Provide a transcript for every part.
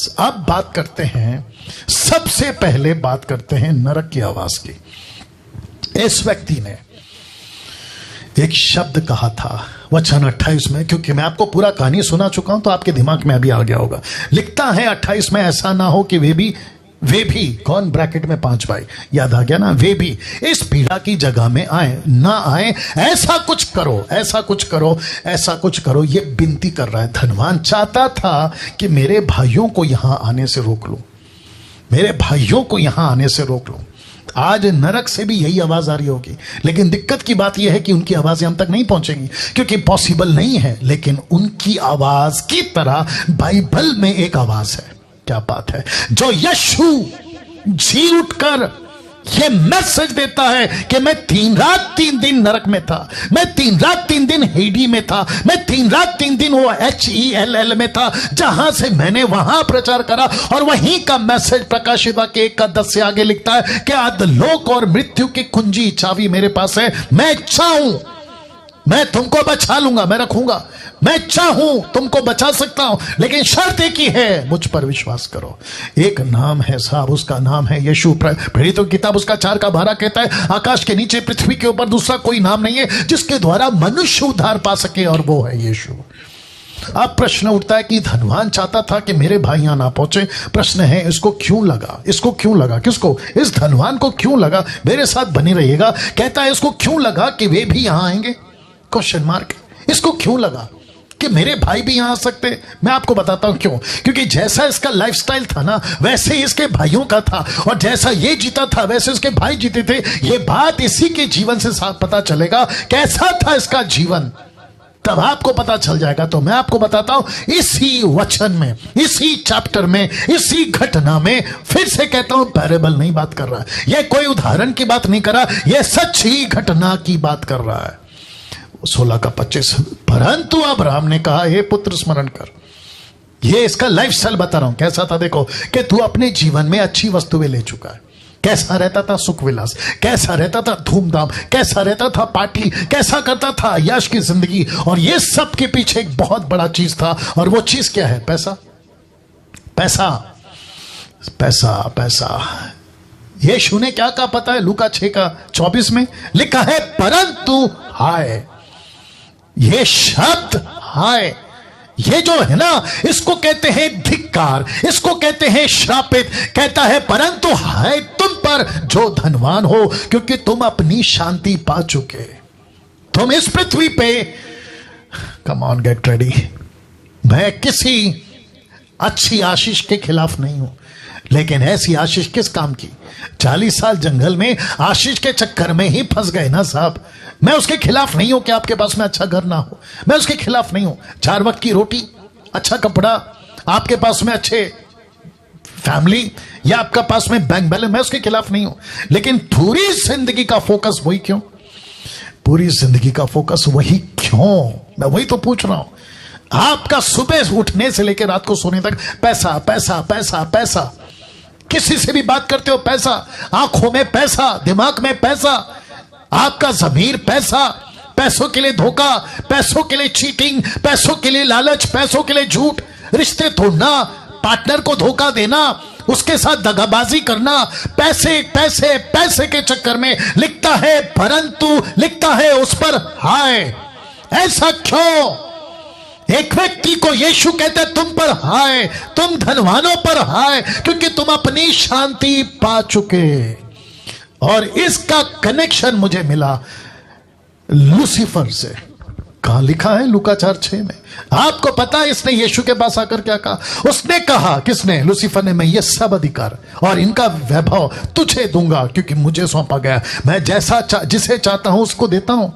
आवाज। अब बात करते हैं, सबसे पहले बात करते हैं नरक की आवाज की। इस व्यक्ति ने एक शब्द कहा था वचन 28 में, क्योंकि मैं आपको पूरा कहानी सुना चुका हूं तो आपके दिमाग में अभी आ गया होगा। लिखता है 28 में, ऐसा ना हो कि वे भी कौन, ब्रैकेट में 5 भाई, याद आ गया ना, वे भी इस पीड़ा की जगह में आए ना आए, ऐसा कुछ करो, ऐसा कुछ करो, ऐसा कुछ करो। ये विनती कर रहा है। धनवान चाहता था कि मेरे भाइयों को यहां आने से रोक लूं, मेरे भाइयों को यहां आने से रोक लूं। आज नरक से भी यही आवाज आ रही होगी, लेकिन दिक्कत की बात यह है कि उनकी आवाजें हम तक नहीं पहुंचेंगी, क्योंकि पॉसिबल नहीं है। लेकिन उनकी आवाज की तरह बाइबल में एक आवाज है। क्या बात है, जो यीशु जी उठकर ये मैसेज देता है कि मैं 3 रात 3 दिन नरक में था, मैं 3 रात 3 दिन हेडी में था, मैं 3 रात 3 दिन वो HELL में था, जहां से मैंने वहां प्रचार करा। और वहीं का मैसेज प्रकाशित वाक्य 1:10 से आगे लिखता है कि अधोलोक और मृत्यु की कुंजी चाबी मेरे पास है। मैं चाहूं मैं तुमको बचा लूंगा, मैं रखूंगा, मैं चाहूं तुमको बचा सकता हूं, लेकिन शर्त एक ही है, मुझ पर विश्वास करो। एक नाम है साहब, उसका नाम है यीशु। प्रेरितों की किताब उसका 4:12 कहता है, आकाश के नीचे पृथ्वी के ऊपर दूसरा कोई नाम नहीं है जिसके द्वारा मनुष्य उद्धार पा सके, और वो है यीशु। अब प्रश्न उठता है कि धनवान चाहता था कि मेरे भाई यहां ना पहुंचे। प्रश्न है, इसको क्यों लगा, इसको क्यों लगा, किसको, इस धनवान को क्यों लगा, मेरे साथ बने रहिएगा, कहता है इसको क्यों लगा कि वे भी यहां आएंगे, क्वेश्चन मार्क। इसको क्यों लगा कि मेरे भाई भी यहां आ सकते। मैं आपको बताता हूं क्यों। क्योंकि जैसा इसका लाइफस्टाइल था ना, वैसे ही इसके भाइयों का था, और जैसा ये जीता था वैसे उसके भाई जीते थे। ये बात इसी के जीवन से साथ पता चलेगा, कैसा था इसका जीवन, तब आपको पता चल जाएगा। तो मैं आपको बताता हूं, इसी वचन में, इसी चैप्टर में, इसी घटना में, फिर से कहता हूं, पैरेबल नहीं बात कर रहा है, यह कोई उदाहरण की बात नहीं कर रहा, यह सच्ची घटना की बात कर रहा है। 16:25, परंतु अब्राहम ने कहा, हे पुत्र स्मरण कर। ये इसका लाइफस्टाइल बता रहा हूं, कैसा था देखो, कि तू अपने जीवन में अच्छी वस्तुएं ले चुका है। कैसा रहता था, सुख विलास, कैसा रहता था, धूमधाम, कैसा रहता था, पार्टी, कैसा करता था, यश की जिंदगी। और ये सब के पीछे एक बहुत बड़ा चीज था, और वो चीज क्या है, पैसा, पैसा, पैसा, पैसा। यीशु ने क्या कहा पता है, लूका 6:24 में लिखा है, परंतु हाय, ये शब्द हाय, ये जो है ना, इसको कहते हैं धिक्कार, इसको कहते हैं श्रापित। कहता है, परंतु हाय तुम पर जो धनवान हो, क्योंकि तुम अपनी शांति पा चुके, तुम इस पृथ्वी पे। Come on, get ready. मैं किसी अच्छी आशीष के खिलाफ नहीं हूं, लेकिन ऐसी आशीष किस काम की। 40 साल जंगल में आशीष के चक्कर में ही फंस गए ना साहब। मैं उसके खिलाफ नहीं हूं कि आपके पास में अच्छा घर ना हो, मैं उसके खिलाफ नहीं हूं। 4 वक्त की रोटी, अच्छा कपड़ा, आपके पास में अच्छे फैमिली, या आपके पास में बैंक बैलेंस, मैं उसके खिलाफ नहीं हूं। लेकिन पूरी जिंदगी का फोकस वही क्यों, पूरी जिंदगी का फोकस वही क्यों, मैं वही तो पूछ रहा हूं। आपका सुबह उठने से लेकर रात को सोने तक पैसा, पैसा, पैसा, पैसा। किसी से भी बात करते हो पैसा, आंखों में पैसा, दिमाग में पैसा, आपका ज़मीर पैसा, पैसों के लिए धोखा, पैसों के लिए चीटिंग, पैसों के लिए लालच, पैसों के लिए झूठ, रिश्ते तोड़ना, पार्टनर को धोखा देना, उसके साथ दगाबाजी करना, पैसे पैसे पैसे के चक्कर में। लिखता है परंतु, लिखता है उस पर हाय। ऐसा क्यों? एक व्यक्ति को यीशु कहते हैं, तुम पर हाय, तुम धनवानों पर हाय, क्योंकि तुम अपनी शांति पा चुके। और इसका कनेक्शन मुझे मिला लूसीफर से। कहां लिखा है, लूका 4:6 में। आपको पता है इसने यीशु के पास आकर क्या कहा? उसने कहा, किसने? लूसीफर ने, मैं ये सब अधिकार और इनका वैभव तुझे दूंगा, क्योंकि मुझे सौंपा गया। मैं जैसा जिसे चाहता हूं उसको देता हूं।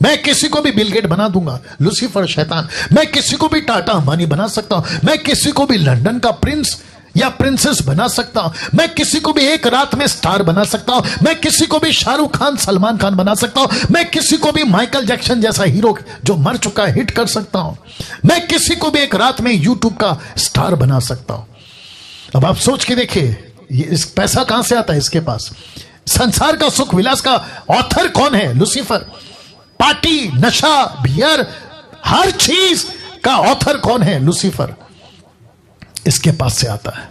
मैं किसी को भी बिल गेट बना दूंगा, लूसीफर शैतान। मैं किसी को भी टाटा अंबानी बना सकता हूं। मैं किसी को भी लंदन का प्रिंस या प्रिंसेस बना सकता हूं। मैं किसी को भी एक रात में स्टार बना सकता हूं। मैं किसी को भी शाहरुख खान, सलमान खान बना सकता हूं। मैं किसी को भी माइकल जैक्सन जैसा हीरो जो मर चुका है हिट कर सकता हूं। मैं किसी को भी एक रात में यूट्यूब का स्टार बना सकता हूं। अब आप सोच के देखिए, इस पैसा कहां से आता है इसके पास? संसार का सुख विलास का ऑथर कौन है? लूसीफर। पार्टी, नशा, बियर, हर चीज का ऑथर कौन है? लूसीफर। इसके पास से आता है।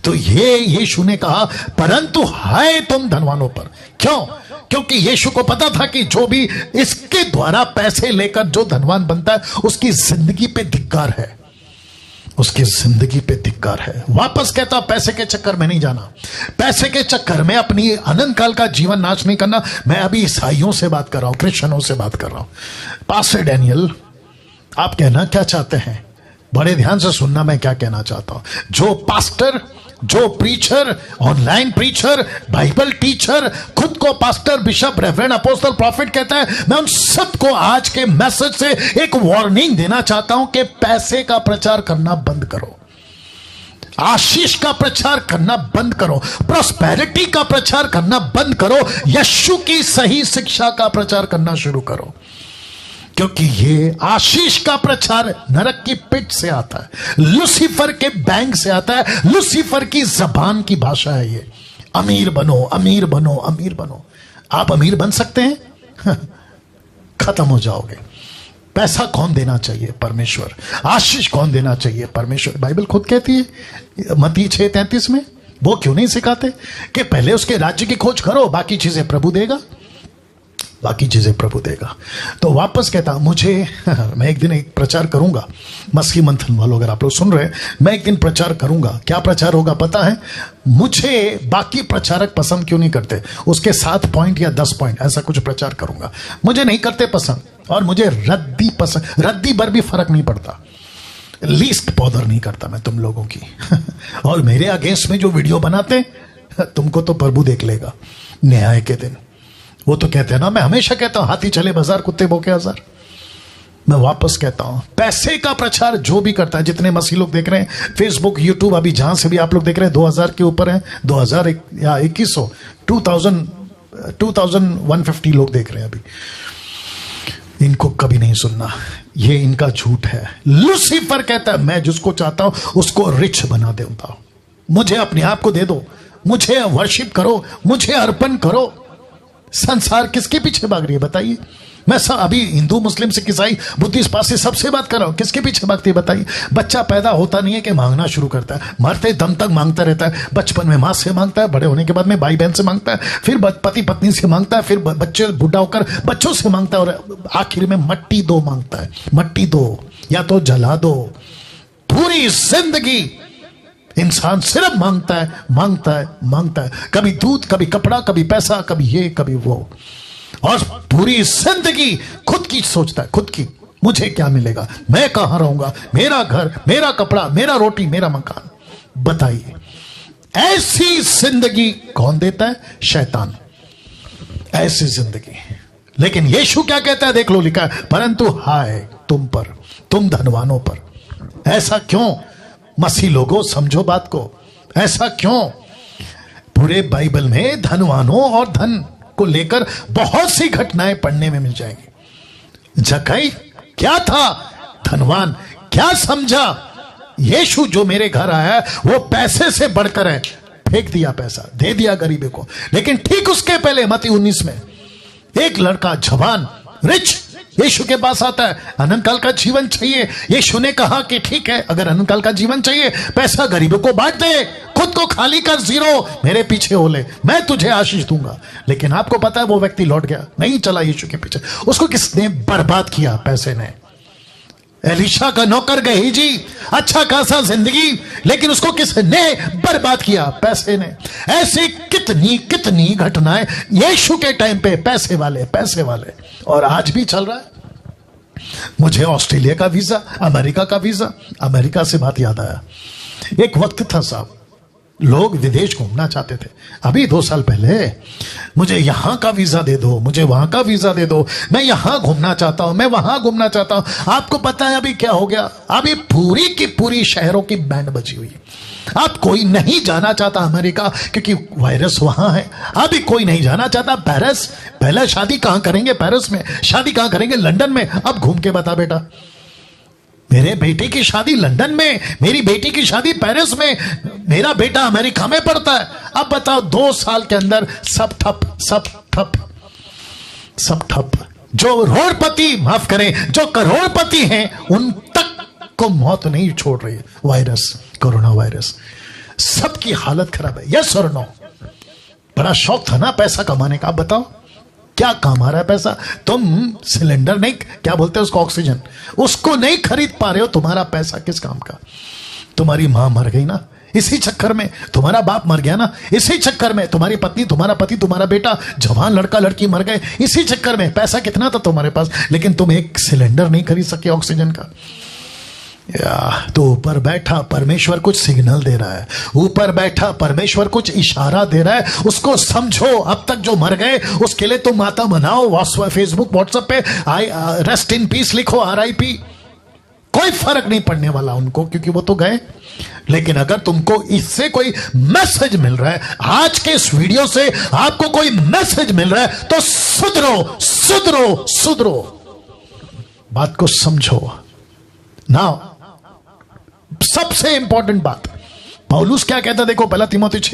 तो ये यीशु ने कहा परंतु हाय तुम धनवानों पर। क्यों? क्योंकि यीशु को पता था कि जो भी इसके द्वारा पैसे लेकर जो धनवान बनता है उसकी जिंदगी पे धिक्कार है, उसकी जिंदगी पे धिक्कार है। वापस कहता पैसे के चक्कर में नहीं जाना, पैसे के चक्कर में अपनी अनंत काल का जीवन नाश नहीं करना। मैं अभी ईसाइयों से बात कर रहा हूं, क्रिश्चियनों से बात कर रहा हूं। पास्टर डैनियल, आप कहना क्या चाहते हैं? बड़े ध्यान से सुनना मैं क्या कहना चाहता हूं। जो पास्टर, जो preacher, online preacher, Bible teacher, खुद को pastor, bishop, reverend, apostle, profit कहता है, मैं उन सबको आज के मैसेज से एक वार्निंग देना चाहता हूं कि पैसे का प्रचार करना बंद करो, आशीष का प्रचार करना बंद करो, प्रॉस्पेरिटी का प्रचार करना बंद करो, यीशु की सही शिक्षा का प्रचार करना शुरू करो। क्योंकि ये आशीष का प्रचार नरक की पिट से आता है, लूसीफर के बैंक से आता है, लूसीफर की जबान की भाषा है ये। अमीर बनो, अमीर बनो, अमीर बनो। आप अमीर बन सकते हैं? खत्म हो जाओगे। पैसा कौन देना चाहिए? परमेश्वर। आशीष कौन देना चाहिए? परमेश्वर। बाइबल खुद कहती है मत्ती 6:33 में, वो क्यों नहीं सिखाते कि पहले उसके राज्य की खोज करो, बाकी चीजें प्रभु देगा, बाकी चीजें प्रभु देगा। तो वापस कहता मुझे मैं एक दिन एक प्रचार करूंगा, मसीह मंथन वालों अगर आप लोग सुन रहे हैं, मैं एक दिन प्रचार करूंगा। क्या प्रचार होगा पता है? मुझे बाकी प्रचारक पसंद क्यों नहीं करते, उसके 7 पॉइंट या 10 पॉइंट ऐसा कुछ प्रचार करूंगा। मुझे नहीं करते पसंद, और मुझे रद्दी पसंद, रद्दी पर भी फर्क नहीं पड़ता, लीस्ट बॉदर नहीं करता मैं तुम लोगों की। और मेरे अगेंस्ट में जो वीडियो बनाते तुमको तो प्रभु देख लेगा न्याय के दिन। वो तो कहते हैं ना, मैं हमेशा कहता हूं हाथी चले बाजार कुत्ते भौंके हजार। मैं वापस कहता हूं पैसे का प्रचार जो भी करता है, जितने मसीह लोग देख रहे हैं फेसबुक, यूट्यूब, अभी जहां से भी आप लोग देख रहे हैं 2000 के ऊपर है, 2000 या 2100, 2150 लोग देख रहे हैं अभी। इनको कभी नहीं सुनना, ये इनका झूठ है। लूसीफर कहता है मैं जिसको चाहता हूं उसको रिच बना देता हूं, मुझे अपने आप को दे दो, मुझे वर्शिप करो, मुझे अर्पण करो। संसार किसके पीछे भाग रही है बताइए? मैं सब अभी हिंदू, मुस्लिम, सिख, ईसाई, बुद्धिस्ट, पारसी सबसे बात कर रहा हूं, किसके पीछे भागती है बताइए? बच्चा पैदा होता नहीं है कि मांगना शुरू करता है, मरते दम तक मांगता रहता है। बचपन में माँ से मांगता है, बड़े होने के बाद में भाई बहन से मांगता है, फिर पति पत्नी से मांगता है, फिर बच्चे बूढ़ा होकर बच्चों से मांगता है, और आखिर में मट्टी दो मांगता है। मट्टी दो या तो जला दो। पूरी जिंदगी इंसान सिर्फ मांगता है, मांगता है, मांगता है। कभी दूध, कभी कपड़ा, कभी पैसा, कभी ये, कभी वो, और पूरी जिंदगी खुद की सोचता है, खुद की, मुझे क्या मिलेगा, मैं कहां रहूंगा, मेरा घर, मेरा कपड़ा, मेरा रोटी, मेरा मकान। बताइए ऐसी जिंदगी कौन देता है? शैतान। ऐसी जिंदगी। लेकिन यीशु क्या कहता है? देख लो, लिखा है परंतु हाय तुम पर, तुम धनवानों पर। ऐसा क्यों? मसीह लोगों समझो बात को, ऐसा क्यों? पूरे बाइबल में धनवानों और धन को लेकर बहुत सी घटनाएं पढ़ने में मिल जाएंगी। जक्कई क्या था? धनवान। क्या समझा? यीशु जो मेरे घर आया वो पैसे से बढ़कर है, फेंक दिया पैसा, दे दिया गरीबों को। लेकिन ठीक उसके पहले मत्ती 19 में एक लड़का जवान रिच यीशु के पास आता है, अनंत काल का जीवन चाहिए। यीशु ने कहा कि ठीक है, अगर अनंत काल का जीवन चाहिए, पैसा गरीबों को बांट दे, खुद को खाली कर, जीरो, मेरे पीछे हो ले, मैं तुझे आशीष दूंगा। लेकिन आपको पता है वो व्यक्ति लौट गया, नहीं चला यीशु के पीछे। उसको किसने बर्बाद किया? पैसे ने। एलीशा का नौकर गेहजी, अच्छा खासा जिंदगी, लेकिन उसको किसने बर्बाद किया? पैसे ने। ऐसी कितनी कितनी घटनाएं यीशु के टाइम पे, पैसे वाले, पैसे वाले, और आज भी चल रहा है। मुझे ऑस्ट्रेलिया का वीजा, अमेरिका का वीजा, अमेरिका से बात याद आया, एक वक्त था साहब, लोग विदेश घूमना चाहते थे। अभी 2 साल पहले, मुझे यहां का वीजा दे दो, मुझे वहां का वीजा दे दो, मैं यहां घूमना चाहता हूं, मैं वहां घूमना चाहता हूं। आपको पता है अभी क्या हो गया? अभी पूरी की पूरी शहरों की बैंड बजी हुई। अब कोई नहीं जाना चाहता अमेरिका, क्योंकि वायरस वहां है। अभी कोई नहीं जाना चाहता पेरिस। पहले शादी कहां करेंगे? पेरिस में। शादी कहां करेंगे? लंदन में। अब घूम के बता बेटा, मेरे बेटे की शादी लंदन में, मेरी बेटी की शादी पेरिस में, मेरा बेटा अमेरिका में पढ़ता है। अब बताओ 2 साल के अंदर सब ठप, सब ठप, सब ठप। जो रोडपति, माफ करें, जो करोड़पति हैं, उन तक को मौत नहीं छोड़ रही है वायरस। कोरोना वायरस, सबकी हालत खराब है। यस और नो? बड़ा शौक था ना पैसा कमाने का। आप बताओ क्या काम आ रहा है पैसा? तुम सिलेंडर नहीं, क्या बोलते हैं उसको, ऑक्सीजन, उसको नहीं खरीद पा रहे हो, तुम्हारा पैसा किस काम का? तुम्हारी मां मर गई ना इसी चक्कर में, तुम्हारा बाप मर गया ना इसी चक्कर में, तुम्हारी पत्नी, तुम्हारा पति, तुम्हारा बेटा, जवान लड़का लड़की मर गए इसी चक्कर में। पैसा कितना था तुम्हारे पास, लेकिन तुम एक सिलेंडर नहीं खरीद सके ऑक्सीजन का। तो ऊपर बैठा परमेश्वर कुछ सिग्नल दे रहा है, ऊपर बैठा परमेश्वर कुछ इशारा दे रहा है, उसको समझो। अब तक जो मर गए उसके लिए तुम माता बनाओ, फेसबुक व्हाट्सएप पे रेस्ट इन पीस लिखो, RIP, कोई फर्क नहीं पड़ने वाला उनको, क्योंकि वो तो गए। लेकिन अगर तुमको इससे कोई मैसेज मिल रहा है, आज के इस वीडियो से आपको कोई मैसेज मिल रहा है, तो सुधरो सुधरो सुधरो, बात को समझो ना। सबसे इंपॉर्टेंट बात पौलुस क्या कहता, देखो 1 तीमुथियुस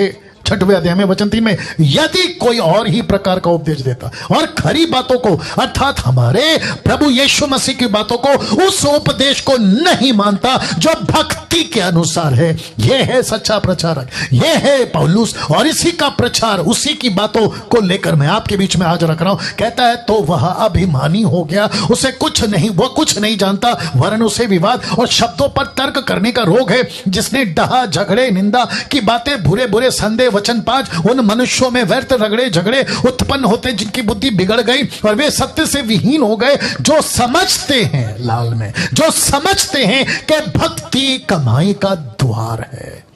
6 अध्याय में वचन 3 में, यदि कोई और ही प्रकार का उपदेश देता और खरी बातों को अर्थात हमारे प्रभु यीशु मसीह की बातों को, उस उपदेश को नहीं मानता जो भक्ति के अनुसार है, यह है सच्चा प्रचारक, यह है पौलुस। और इसी का प्रचार, उसी की बातों को लेकर मैं आपके बीच में आज रख रहा हूं। कहता है तो वह अभिमानी हो गया, उसे कुछ नहीं, वो कुछ नहीं जानता, वरन उसे विवाद और शब्दों पर तर्क करने का रोग है, जिसने डहा झगड़े निंदा की बातें, बुरे बुरे संदेह वचन 5, उन मनुष्यों में व्यर्थ रगड़े झगड़े उत्पन्न होते जिनकी बुद्धि बिगड़ गई और वे सत्य से विहीन हो गए, जो समझते हैं, लाल में, जो समझते हैं कि भक्ति कमाई का द्वार है।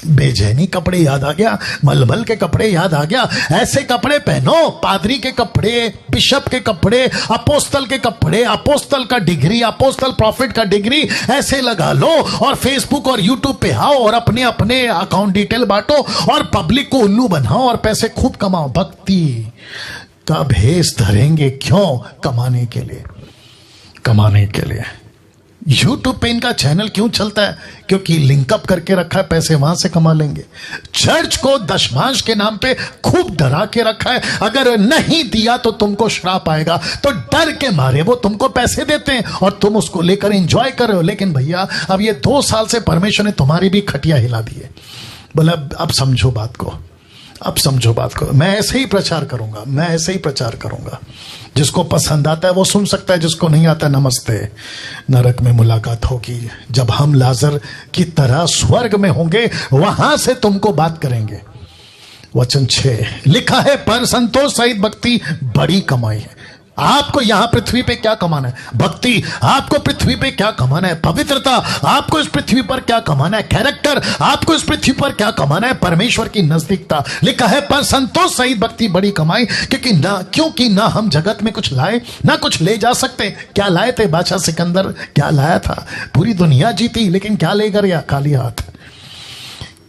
बेचैनी कपड़े याद आ गया, मलमल के कपड़े याद आ गया, ऐसे कपड़े पहनो, पादरी के कपड़े, बिशप के कपड़े, अपोस्तल के कपड़े, अपोस्तल का डिग्री, अपोस्तल प्रॉफिट का डिग्री ऐसे लगा लो और फेसबुक और यूट्यूब पे आओ और अपने अपने अकाउंट डिटेल बांटो और पब्लिक को उल्लू बनाओ और पैसे खूब कमाओ। भक्ति का भेष धरेंगे क्यों? कमाने के लिए, कमाने के लिए। यूट्यूब पे इनका चैनल क्यों चलता है? क्योंकि लिंकअप करके रखा है, पैसे वहां से कमा लेंगे। चर्च को दशमांश के नाम पे खूब डरा के रखा है, अगर नहीं दिया तो तुमको श्राप आएगा, तो डर के मारे वो तुमको पैसे देते हैं और तुम उसको लेकर एंजॉय कर रहे हो। लेकिन भैया अब ये 2 साल से परमेश्वर ने तुम्हारी भी खटिया हिला दी है। बोला अब समझो बात को, अब समझो बात को। मैं ऐसे ही प्रचार करूंगा, मैं ऐसे ही प्रचार करूंगा। जिसको पसंद आता है वो सुन सकता है, जिसको नहीं आता नमस्ते। नरक में मुलाकात होगी जब हम लाजर की तरह स्वर्ग में होंगे, वहां से तुमको बात करेंगे। वचन 6 लिखा है, पर संतोष सहित भक्ति बड़ी कमाई है। आपको यहां पृथ्वी पे क्या कमाना है? भक्ति। आपको पृथ्वी पे क्या कमाना है? पवित्रता। आपको इस पृथ्वी पर क्या कमाना है? कैरेक्टर। आपको इस पृथ्वी पर क्या कमाना है? परमेश्वर की नजदीकता। लिखा है पर संतोष सहित भक्ति बड़ी कमाई, क्योंकि ना हम जगत में कुछ लाए ना कुछ ले जा सकते। क्या लाए थे बादशाह सिकंदर? क्या लाया था? पूरी दुनिया जीती, लेकिन क्या ले गया? खाली हाथ।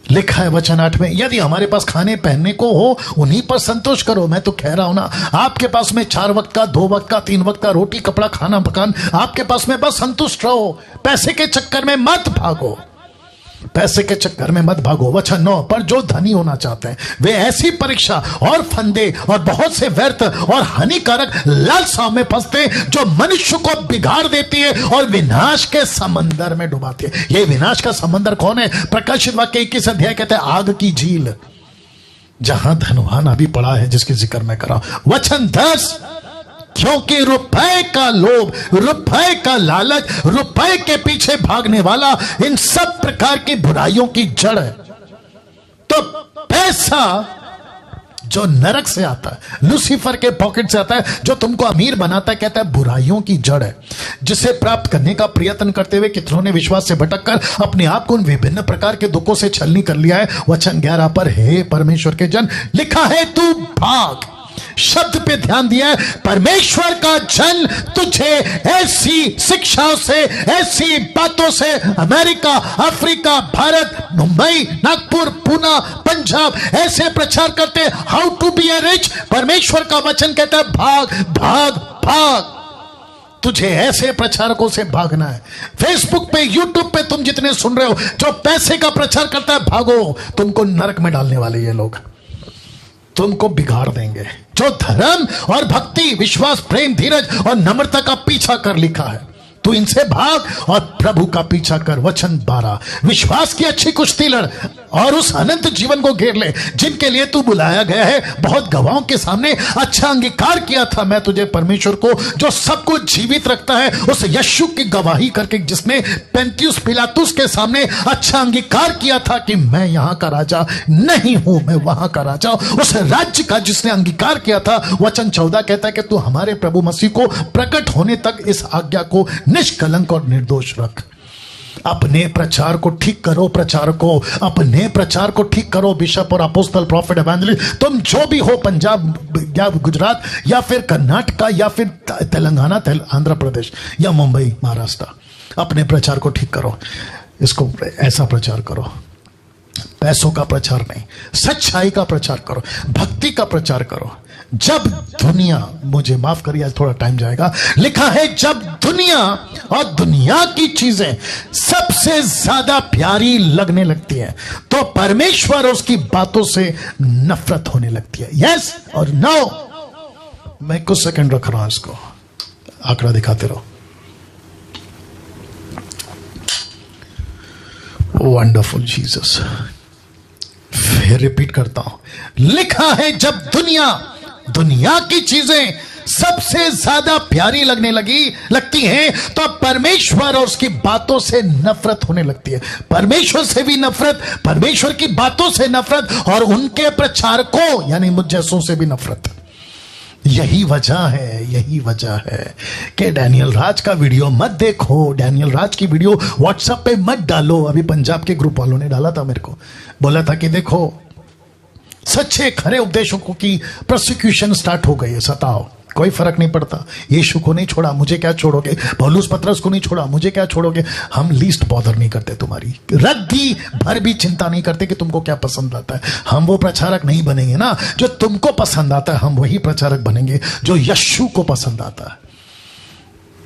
लिखा है वचन 8 में, यदि हमारे पास खाने पहनने को हो उन्हीं पर संतोष करो। मैं तो कह रहा हूं ना, आपके पास में 4 वक्त का, 2 वक्त का, 3 वक्त का रोटी कपड़ा खाना पकान आपके पास में, बस संतुष्ट रहो। पैसे के चक्कर में मत भागो, पैसे के चक्कर में मत भागो। वचन 9 पर जो धनी होना चाहते हैं वे ऐसी परीक्षा और फंदे और बहुत से व्यर्थ और हानिकारक लालसाओं में फंसते जो मनुष्य को बिगाड़ देती है और विनाश के समंदर में डुबाती है। ये विनाश का समंदर कौन है? प्रकाशित वाक्य 21 अध्याय कहते हैं आग की झील, जहां धनवान अभी पड़ा है, जिसकी जिक्र मैं कर रहा हूं। वचन 10 क्योंकि रुपए का लोभ, रुपए का लालच, रुपए के पीछे भागने वाला इन सब प्रकार की बुराइयों की जड़ है। तो पैसा जो नरक से आता है, लूसीफर के पॉकेट से आता है, जो तुमको अमीर बनाता है, कहता है बुराइयों की जड़ है, जिसे प्राप्त करने का प्रयत्न करते हुए कितनों ने विश्वास से भटककर अपने आप को उन विभिन्न प्रकार के दुखों से छलनी कर लिया है। वचन 11 पर हे परमेश्वर के जन, लिखा है तू भाग। शब्द पे ध्यान दिया है, परमेश्वर का जन तुझे ऐसी शिक्षाओं से, ऐसी बातों से, अमेरिका, अफ्रीका, भारत, मुंबई, नागपुर, पुणे, पंजाब ऐसे प्रचार करते, how to be a rich. परमेश्वर का वचन कहता है भाग भाग भाग। तुझे ऐसे प्रचारकों से भागना है। फेसबुक पे, यूट्यूब पे तुम जितने सुन रहे हो जो पैसे का प्रचार करता है, भागो, तुमको नरक में डालने वाले ये लोग, तुमको बिगाड़ देंगे। जो धर्म और भक्ति, विश्वास, प्रेम, धीरज और नम्रता का पीछा कर लिखा है, तू इनसे भाग और प्रभु का पीछा कर। वचन 12, विश्वास की अच्छी कुश्ती लड़ और उस अनंत जीवन को घेर ले जिनके लिए तू बुलाया गया है। बहुत गवाहों के सामने अच्छा अंगीकार किया था मैं तुझे, परमेश्वर को जो सब कुछ जीवित रखता है, उस यीशु की गवाही करके जिसने पेंतियुस पिलातुस के सामने अच्छा अंगीकार किया था कि मैं यहां का राजा नहीं हूं, मैं वहां का राजा हूं। उस राज्य का जिसने अंगीकार किया था। वचन 14 कहता है कि तू हमारे प्रभु मसीह को प्रकट होने तक इस आज्ञा को निष्कलंक और निर्दोष रख। अपने प्रचार को ठीक करो, प्रचार को, अपने प्रचार को ठीक करो। बिशप और अपोस्टल, प्रॉफिट, एवेंजलिस्ट, तुम जो भी हो, पंजाब या गुजरात या फिर कर्नाटका या फिर तेलंगाना, आंध्र प्रदेश या मुंबई, महाराष्ट्र, अपने प्रचार को ठीक करो। इसको ऐसा प्रचार करो, पैसों का प्रचार नहीं, सच्चाई का प्रचार करो, भक्ति का प्रचार करो। जब दुनिया, मुझे माफ करिए आज थोड़ा टाइम जाएगा, लिखा है जब दुनिया और दुनिया की चीजें सबसे ज्यादा प्यारी लगने लगती है तो परमेश्वर उसकी बातों से नफरत होने लगती है। यस और नो। मैं कुछ सेकंड रख रहा हूं, इसको आंकड़ा दिखाते रहो। Wonderful Jesus. फिर रिपीट करता हूं, लिखा है जब दुनिया की चीजें सबसे ज्यादा प्यारी लगने लगती हैं तो परमेश्वर और उसकी बातों से नफरत होने लगती है। परमेश्वर से भी नफरत, परमेश्वर की बातों से नफरत और उनके प्रचारकों यानी मुझ जैसों से भी नफरत। यही वजह है कि डैनियल राज का वीडियो मत देखो, डैनियल राज की वीडियो व्हाट्सएप पे मत डालो। अभी पंजाब के ग्रुप वालों ने डाला था, मेरे को बोला था कि देखो सच्चे खरे उपदेशकों की प्रोसिक्यूशन स्टार्ट हो गई है, सताओ, कोई फर्क नहीं पड़ता। यीशु को नहीं छोड़ा, मुझे क्या छोड़ोगे? पौलुस पतरस को नहीं छोड़ा, मुझे क्या छोड़ोगे? हम लीस्ट बॉदर नहीं करते, तुम्हारी रद्दी भर भी चिंता नहीं करते कि तुमको क्या पसंद आता है। हम वो प्रचारक नहीं बनेंगे ना जो तुमको पसंद आता है, हम वही प्रचारक बनेंगे जो यीशु को पसंद आता है।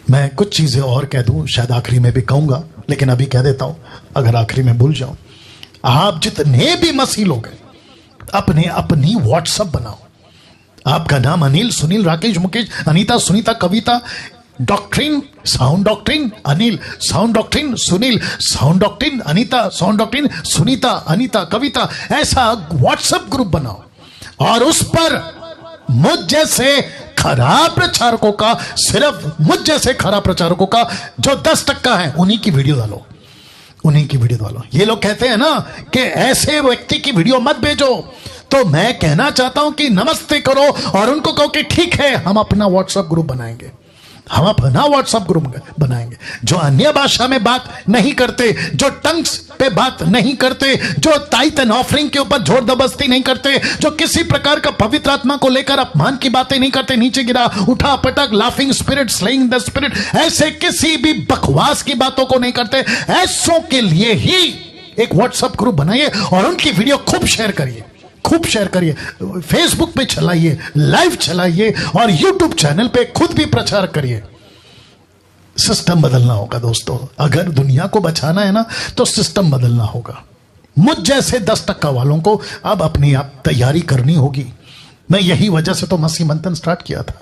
मैं कुछ चीजें और कह दूं, शायद आखिरी में भी कहूंगा, लेकिन अभी कह देता हूं, अगर आखिरी में भूल जाऊं। आप जितने भी मसीह लोग हैं, अपनी व्हाट्सएप बनाओ। आपका नाम Anil, Sunil, Rakesh, Mukesh, Anita, Sunita, Kavita, doctrine, sound doctrine, Anil, sound doctrine, Sunil, sound doctrine, Anita, sound doctrine, Sunita, Anita, Kavita, ऐसा व्हाट्सएप ग्रुप बनाओ और उस पर मुझ जैसे खराब प्रचारकों का, सिर्फ मुझ जैसे खराब प्रचारकों का जो 10% है, उन्हीं की वीडियो डालो, उन्हीं की वीडियो डालो। ये लोग कहते हैं ना कि ऐसे व्यक्ति की वीडियो मत भेजो, तो मैं कहना चाहता हूं कि नमस्ते करो और उनको कहो कि ठीक है, हम अपना व्हाट्सएप ग्रुप बनाएंगे, हम अपना व्हाट्सएप ग्रुप बनाएंगे। जो अन्य भाषा में बात नहीं करते, जो टंग्स पे बात नहीं करते, जो टाइट एंड ऑफरिंग के ऊपर जोर जबरदस्ती नहीं करते, जो किसी प्रकार का पवित्र आत्मा को लेकर अपमान की बातें नहीं करते, नीचे गिरा, उठा पटक, laughing spirit, slaying the spirit, ऐसे किसी भी बकवास की बातों को नहीं करते, ऐसों के लिए ही एक व्हाट्सएप ग्रुप बनाइए और उनकी वीडियो खूब शेयर करिए, खूब शेयर करिए, फेसबुक पे चलाइए, लाइव चलाइए और यूट्यूब चैनल पे खुद भी प्रचार करिए। सिस्टम बदलना होगा दोस्तों, अगर दुनिया को बचाना है ना तो सिस्टम बदलना होगा। मुझ जैसे 10% वालों को अब अपनी आप तैयारी करनी होगी। मैं यही वजह से तो मसीह मंथन स्टार्ट किया था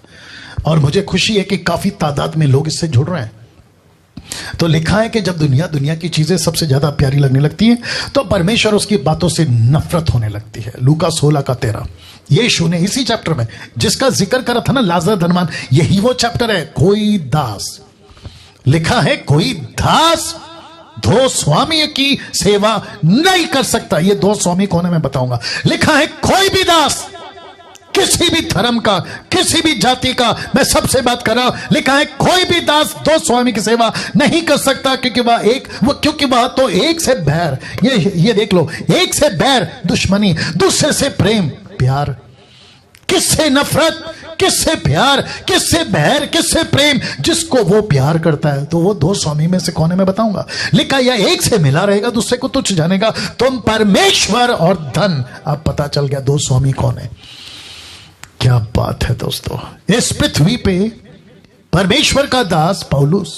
और मुझे खुशी है कि काफी तादाद में लोग इससे जुड़ रहे हैं। तो लिखा है कि जब दुनिया की चीजें सबसे ज्यादा प्यारी लगने लगती हैं तो परमेश्वर उसकी बातों से नफरत होने लगती है। लूका 16:13। यीशु ने इसी चैप्टर में जिसका जिक्र करा था ना, लाजर धनवान, यही वो चैप्टर है। कोई दास, लिखा है कोई दास 2 स्वामी की सेवा नहीं कर सकता। ये 2 स्वामी कौन है मैं बताऊंगा। लिखा है कोई भी दास, किसी भी धर्म का, किसी भी जाति का, मैं सबसे बात कर रहा हूं। लिखा है कोई भी दास 2 स्वामी की सेवा नहीं कर सकता, क्योंकि वह तो एक से बैर, ये देख लो, एक से बैर दुश्मनी, दूसरे से प्रेम प्यार, किससे नफरत, किससे प्यार, किससे बैर, किससे प्रेम। जिसको वो प्यार करता है तो वो 2 स्वामी में से कौन है मैं बताऊंगा। लिखा या एक से मिला रहेगा, दूसरे को तुच्छ जानेगा। तुम परमेश्वर और धन, अब पता चल गया 2 स्वामी कौन है। क्या बात है दोस्तों। इस पृथ्वी पे परमेश्वर का दास पौलुस,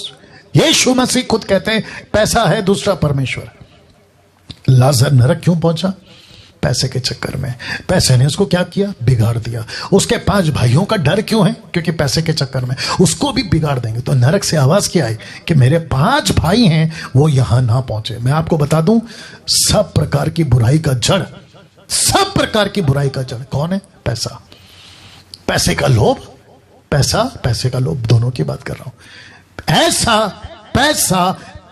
यीशु मसीह खुद कहते हैं पैसा है दूसरा परमेश्वर। लाजर नरक क्यों पहुंचा? पैसे के चक्कर में। पैसे ने उसको क्या किया? बिगाड़ दिया। उसके 5 भाइयों का डर क्यों है? क्योंकि पैसे के चक्कर में उसको भी बिगाड़ देंगे। तो नरक से आवाज क्या आई कि मेरे 5 भाई हैं, वो यहां ना पहुंचे। मैं आपको बता दूं, सब प्रकार की बुराई का जड़, सब प्रकार की बुराई का जड़ कौन है? पैसा। पैसे का लोभ, पैसे का लोभ, दोनों की बात कर रहा हूं। ऐसा पैसा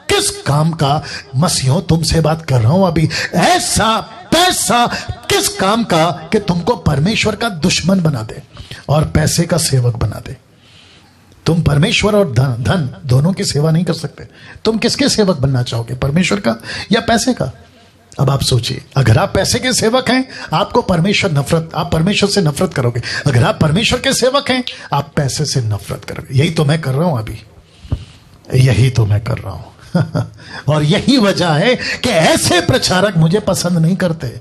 किस काम का, मसीहों तुमसे बात कर रहा हूं अभी, ऐसा पैसा किस काम का कि तुमको परमेश्वर का दुश्मन बना दे और पैसे का सेवक बना दे। तुम परमेश्वर और धन दोनों की सेवा नहीं कर सकते। तुम किसके सेवक बनना चाहोगे? परमेश्वर का या पैसे का? अब आप सोचिए, अगर आप पैसे के सेवक हैं, आपको आप परमेश्वर से नफरत करोगे। अगर आप परमेश्वर के सेवक हैं, आप पैसे से नफरत करोगे। यही तो मैं कर रहा हूं अभी, यही तो मैं कर रहा हूं। और यही वजह है कि ऐसे प्रचारक मुझे पसंद नहीं करते,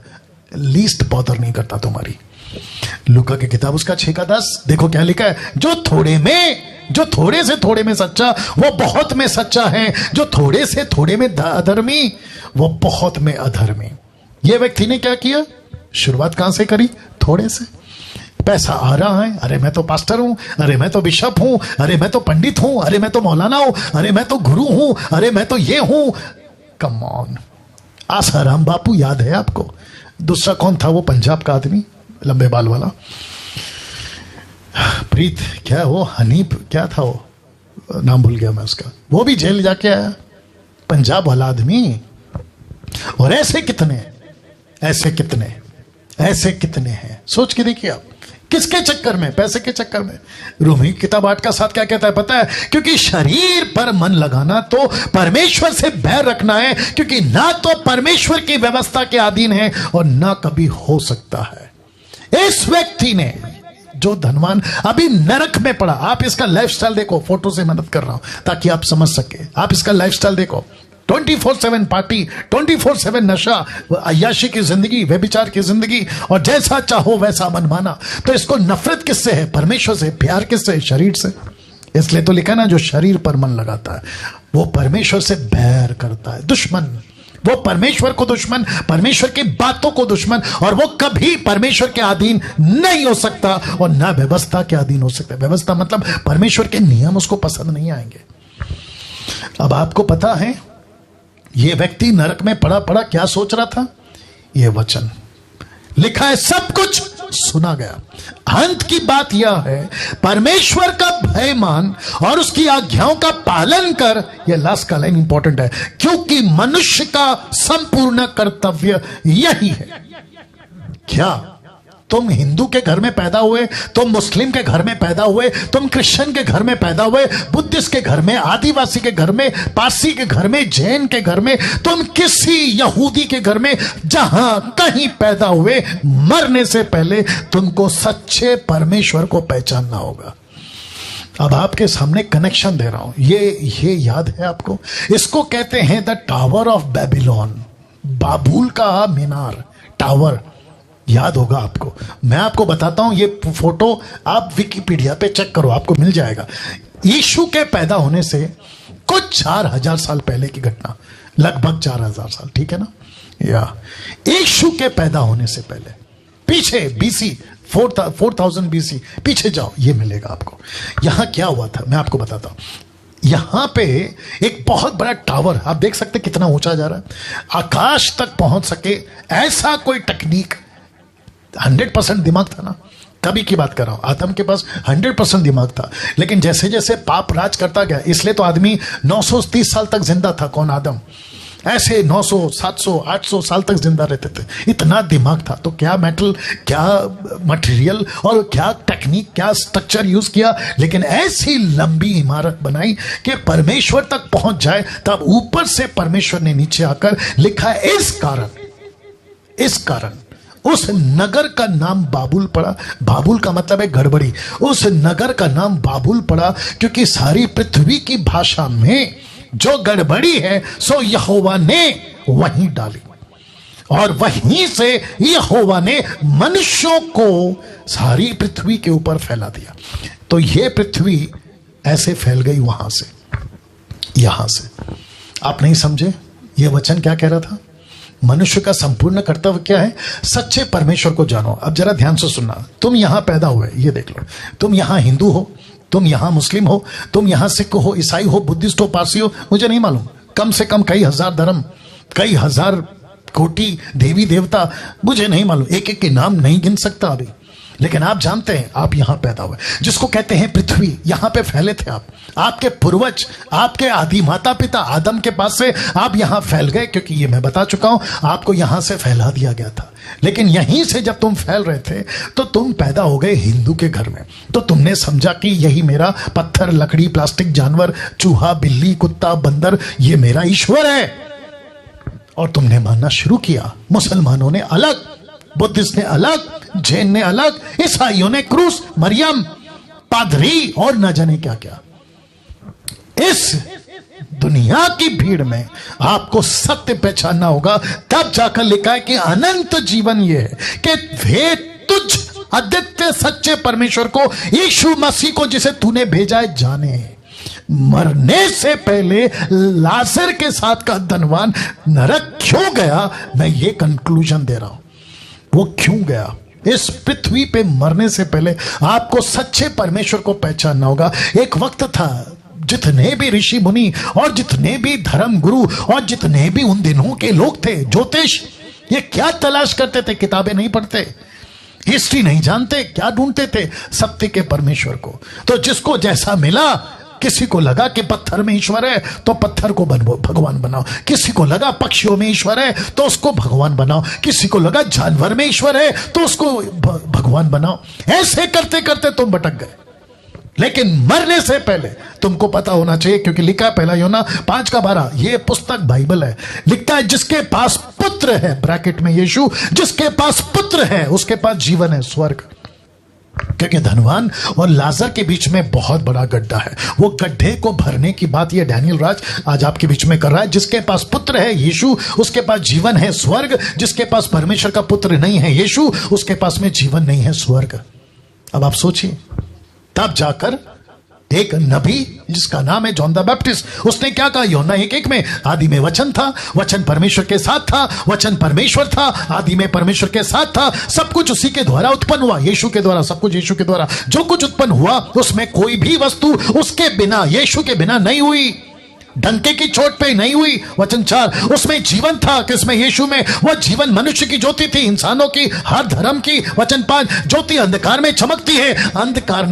लीस्ट बॉदर नहीं करता तुम्हारी। लूका की किताब उसका 6:10 देखो क्या लिखा है, जो थोड़े से थोड़े में सच्चा, वो बहुत में सच्चा है। जो थोड़े से थोड़े में अधर्मी, वो बहुत में अधर्मी। ये व्यक्ति ने क्या किया? शुरुआत कहां से करी? थोड़े से। पैसा आ रहा है, अरे मैं तो पास्टर हूं, अरे मैं तो बिशप हूं, अरे मैं तो पंडित हूं, अरे मैं तो मौलाना हूं, अरे मैं तो गुरु हूं, अरे मैं तो ये हूं। Come on. आसाराम बापू याद है आपको? दूसरा कौन था वो पंजाब का आदमी, लंबे बाल वाला? प्रीत क्या वो, हनीफ क्या था वो, नाम भूल गया मैं उसका। वो भी जेल जाके आया, पंजाब वाला आदमी। और ऐसे कितने हैं, सोच के देखिए आप। किसके चक्कर में? पैसे के चक्कर में। रोमी किताब 8 का 7 क्या कहता है पता है? क्योंकि शरीर पर मन लगाना तो परमेश्वर से बैर रखना है, क्योंकि ना तो परमेश्वर की व्यवस्था के अधीन है और ना कभी हो सकता है। इस व्यक्ति ने, जो धनवान अभी नरक में पड़ा, आप इसका लाइफस्टाइल देखो, फोटो से मदद कर रहा हूं ताकि आप समझ सके। आप इसका लाइफस्टाइल देखो, 24/7 पार्टी, 24/7 नशा, अय्याशी की जिंदगी, व्यभिचार की जिंदगी, और जैसा चाहो वैसा मनमाना। तो इसको नफरत किससे है? परमेश्वर से। प्यार किससे है? शरीर से। इसलिए तो लिखा ना, जो शरीर पर मन लगाता है वो परमेश्वर से बैर करता है, दुश्मन। वो परमेश्वर को दुश्मन, परमेश्वर की बातों को दुश्मन, और वो कभी परमेश्वर के अधीन नहीं हो सकता और ना व्यवस्था के अधीन हो सकता। व्यवस्था मतलब परमेश्वर के नियम उसको पसंद नहीं आएंगे। अब आपको पता है ये व्यक्ति नरक में पड़ा क्या सोच रहा था? ये वचन लिखा है, सब कुछ सुना गया। अंत की बात यह है, परमेश्वर का भय मान और उसकी आज्ञाओं का पालन कर। यह लास्ट का लाइन इंपॉर्टेंट है, क्योंकि मनुष्य का संपूर्ण कर्तव्य यही है। क्या तुम हिंदू के घर में पैदा हुए, तुम मुस्लिम के घर में पैदा हुए, तुम क्रिश्चियन के घर में पैदा हुए, बुद्धिस्ट के घर में, आदिवासी के घर में, पारसी के घर में, जैन के घर में, तुम किसी यहूदी के घर में, जहां कहीं पैदा हुए, मरने से पहले तुमको सच्चे परमेश्वर को पहचानना होगा। अब आपके सामने कनेक्शन दे रहा हूं, ये याद है आपको? इसको कहते हैं द टावर ऑफ बेबीलोन, बाबुल का मीनार, टावर। याद होगा आपको। मैं आपको बताता हूं, ये फोटो आप विकिपीडिया पे चेक करो, आपको मिल जाएगा। यीशु के पैदा होने से कुछ 4000 साल पहले की घटना, लगभग 4000 साल, ठीक है ना? या यीशु के पैदा होने से पहले, पीछे BC 4000 BC पीछे जाओ, ये मिलेगा आपको। यहां क्या हुआ था मैं आपको बताता हूं। यहां पे एक बहुत बड़ा टावर, आप देख सकते कितना ऊंचा जा रहा है, आकाश तक पहुंच सके ऐसा कोई टेक्निक। 100% दिमाग था ना, कभी की बात कर रहा हूं। आदम के पास 100% दिमाग था, लेकिन जैसे जैसे पाप राज करता गया, इसलिए तो आदमी 930 साल तक जिंदा था। कौन? आदम। ऐसे 900, 700, 800 साल तक जिंदा रहते थे, इतना दिमाग था। तो क्या मेटल, क्या मटेरियल और क्या टेक्निक, क्या स्ट्रक्चर यूज किया, लेकिन ऐसी लंबी इमारत बनाई कि परमेश्वर तक पहुंच जाए। तब ऊपर से परमेश्वर ने नीचे आकर लिखा, इस कारण उस नगर का नाम बाबुल पड़ा। बाबुल का मतलब है गड़बड़ी। उस नगर का नाम बाबुल पड़ा क्योंकि सारी पृथ्वी की भाषा में जो गड़बड़ी है सो यहोवा ने वहीं डाली, और वहीं से यहोवा ने मनुष्यों को सारी पृथ्वी के ऊपर फैला दिया। तो ये पृथ्वी ऐसे फैल गई वहां से, यहां से। आप नहीं समझे? ये वचन क्या कह रहा था? मनुष्य का संपूर्ण कर्तव्य क्या है? सच्चे परमेश्वर को जानो। अब जरा ध्यान से सुनना, तुम यहां पैदा हुए, ये देख लो, तुम यहां हिंदू हो, तुम यहां मुस्लिम हो, तुम यहां सिख हो, ईसाई हो, बुद्धिस्ट हो, पारसी हो, मुझे नहीं मालूम, कम से कम कई हजार धर्म, कई हजार कोटि देवी देवता, मुझे नहीं मालूम, एक एक के नाम नहीं गिन सकता अभी, लेकिन आप जानते हैं आप यहां पैदा हुए, जिसको कहते हैं पृथ्वी, यहां पे फैले थे आप। आपके पूर्वज, आपके आदि माता पिता आदम के पास से आप यहां फैल गए, क्योंकि ये मैं बता चुका हूं, आपको यहां से फैला दिया गया था। लेकिन यहीं से जब तुम फैल रहे थे तो तुम पैदा हो गए हिंदू के घर में। तो तुमने समझा कि यही मेरा पत्थर, लकड़ी, प्लास्टिक, जानवर, चूहा, बिल्ली, कुत्ता, बंदर, ये मेरा ईश्वर है, और तुमने मानना शुरू किया। मुसलमानों ने अलग, बुद्धिस्ट ने अलग, जैन ने अलग, ईसाइयों ने क्रूस, मरियम, पादरी और न जाने क्या क्या। इस दुनिया की भीड़ में आपको सत्य पहचानना होगा, तब जाकर लिखा है कि अनंत जीवन यह है कि वे तुझ अद्वितीय सच्चे परमेश्वर को, यीशु मसीह को जिसे तूने भेजा है, जाने। मरने से पहले लाजर के साथ का धनवान नरक क्यों गया, मैं ये कंक्लूजन दे रहा हूं। वो क्यों गया? इस पृथ्वी पे मरने से पहले आपको सच्चे परमेश्वर को पहचानना होगा। एक वक्त था जितने भी ऋषि मुनि और जितने भी धर्म गुरु और जितने भी उन दिनों के लोग थे, ज्योतिष, ये क्या तलाश करते थे? किताबें नहीं पढ़ते, हिस्ट्री नहीं जानते, क्या ढूंढते थे? सत्य के परमेश्वर को। तो जिसको जैसा मिला, किसी को लगा कि पत्थर में ईश्वर है तो पत्थर को भगवान बनाओ, किसी को लगा पक्षियों में ईश्वर है तो उसको भगवान बनाओ, किसी को लगा जानवर में ईश्वर है तो उसको भगवान बनाओ। ऐसे करते करते तुम भटक गए। लेकिन मरने से पहले तुमको पता होना चाहिए, क्योंकि लिखा है पहला यूहन्ना 5:12, ये पुस्तक बाइबल है, लिखता है जिसके पास पुत्र है, ब्रैकेट में यीशु, जिसके पास पुत्र है उसके पास जीवन है, स्वर्ग। क्योंकि धनवान और लाजर के बीच में बहुत बड़ा गड्ढा है। वो गड्ढे को भरने की बात ये डैनियल राज आज आपके बीच में कर रहा है। जिसके पास पुत्र है यीशु, उसके पास जीवन है, स्वर्ग। जिसके पास परमेश्वर का पुत्र नहीं है यीशु, उसके पास में जीवन नहीं है, स्वर्ग। अब आप सोचिए, तब जाकर एक नबी जिसका नाम है जॉन द बैप्टिस्ट, उसने क्या कहा? यूहन्ना 1:1 में, आदि में वचन था, वचन परमेश्वर के साथ था, वचन परमेश्वर था, आदि में परमेश्वर के साथ था, सब कुछ उसी के द्वारा उत्पन्न हुआ, यीशु के द्वारा, सब कुछ यीशु के द्वारा। जो कुछ उत्पन्न हुआ उसमें कोई भी वस्तु उसके बिना, यीशु के बिना नहीं हुई, डंके की चोट पे नहीं हुई। वचन 4, उसमें जीवन था, किसमें? यीशु में। वह जीवन मनुष्य की ज्योति थी, इंसानों की, हर धर्म की। वचन 5, ज्योति अंधकार में चमकती है, अंधकार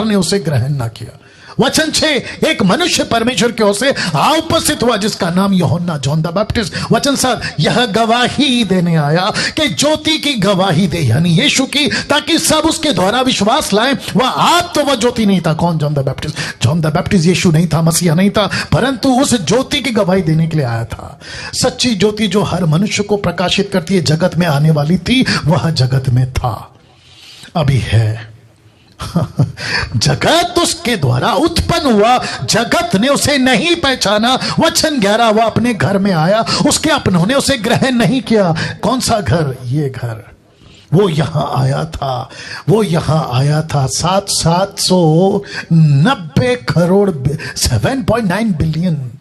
ने उसे ग्रहण ना किया। वचन 6, एक मनुष्य परमेश्वर की ओर से उपस्थित हुआ जिसका नाम यूहन्ना, जॉन द बैप्टिस्ट। वचन 7, यह गवाही देने आया कि ज्योति की गवाही दे, यानी यीशु की, ताकि सब उसके द्वारा विश्वास लाएं। वह आप तो वह ज्योति नहीं था। कौन? John the Baptist. John the Baptist यीशु नहीं था, मसीहा नहीं था, परंतु उस ज्योति की गवाही देने के लिए आया था। सच्ची ज्योति जो हर मनुष्य को प्रकाशित करती है, जगत में आने वाली थी, वह जगत में था, अभी है। जगत उसके द्वारा उत्पन्न हुआ, जगत ने उसे नहीं पहचाना। वचन 11, वह अपने घर में आया, उसके अपनों ने उसे ग्रहण नहीं किया। कौन सा घर? ये घर। वो यहां आया था, वो यहां आया था 790 करोड़ 7.9 बिलियन